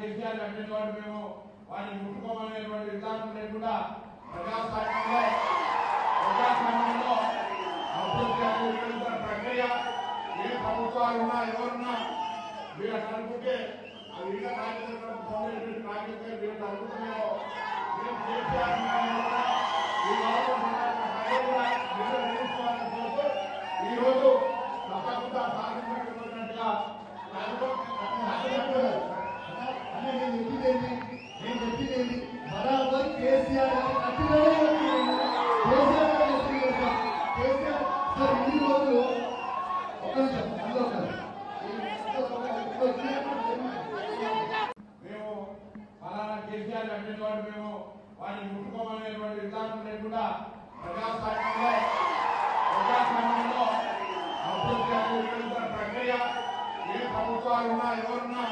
కేసీఆర్ అంటే మేము వారిని ముట్టుకోమనేటువంటి విధానం లేకుండా ప్రజాస్వామ్యంలో అభివృద్ధి ప్రక్రియ ఏ ప్రభుత్వాలు ఉన్నా ఎవరున్నా వీళ్ళు అనుకుంటే అది ఇంకా నాయకులు వీళ్ళు అనుకుంటున్నాయో మేము కేసీఆర్ ఈరోజు తప్పకుండా సాధించినట్టుగా నేను చెప్పింది బరాబర్ కేసీఆర్ సార్ ఇన్ని రోజులు ఒక మేము ఫలానా కేసీఆర్ అంటే మేము వారిని ముట్టుకోమనేటువంటి విధానం లేకుండా ప్రజాస్వామ్యంలో అభివృద్ధి ప్రక్రియ ఏ ప్రభుత్వాలు ఉన్నా ఎవరున్నా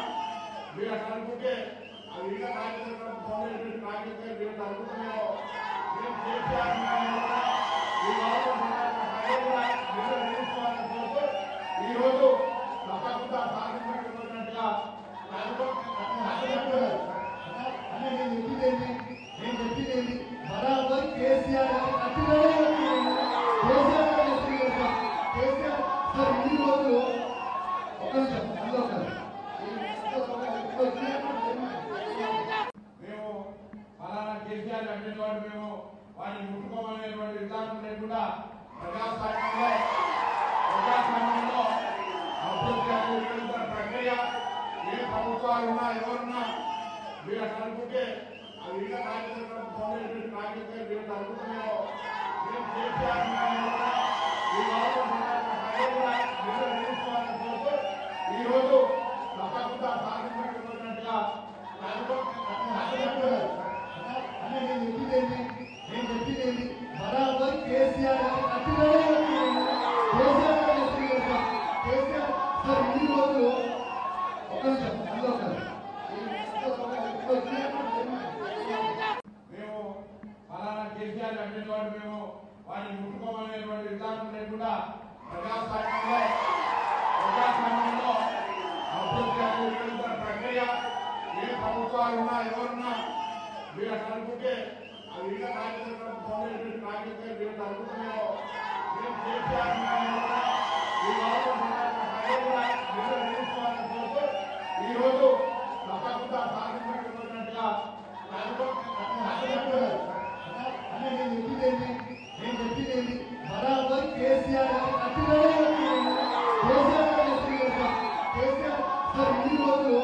వీళ్ళు అనుకుంటే అది ఇంకా నాయకులు వీళ్ళు అనుకుంటున్నాయో మేము కేసీఆర్ ఈరోజు తప్పకుండా సాధించినట్టుగా నేను చెప్పింది బరాబర్ కేసీఆర్ సార్ ఇన్ని రోజులు ఒక మేము ఫలానా కేసీఆర్ అంటే మేము వారిని ముట్టుకోమనేటువంటి విధానం లేకుండా ప్రజాస్వామ్యంలో అభివృద్ధి ప్రక్రియ ఏ ప్రభుత్వాలు ఉన్నా ఎవరున్నా వీళ్ళు అనుకుంటే అది ఇంకా నాయకులు వీళ్ళు అనుకుంటున్నాయో మేము కేసీఆర్ ఈరోజు తప్పకుండా సాధించినట్టుగా నేను చెప్పింది బరాబర్ కేసీఆర్ సార్ ఇన్ని రోజులు ఒక మేము ఫలానా కేసీఆర్ అంటే మేము వారిని ముట్టుకోమనేటువంటి విధానం లేకుండా ప్రజాస్వామ్యంలో అభివృద్ధి ప్రక్రియ ఏ ప్రభుత్వాలు ఉన్నా ఎవరున్నా వీళ్ళు అనుకుంటే అది ఇంకా నాయకులు వీళ్ళు అనుకుంటున్నాయో మేము కేసీఆర్ ఈరోజు తప్పకుండా సాధించినట్టుగా నేను చెప్పింది బరాబర్ కేసీఆర్ సార్ ఇన్ని రోజులు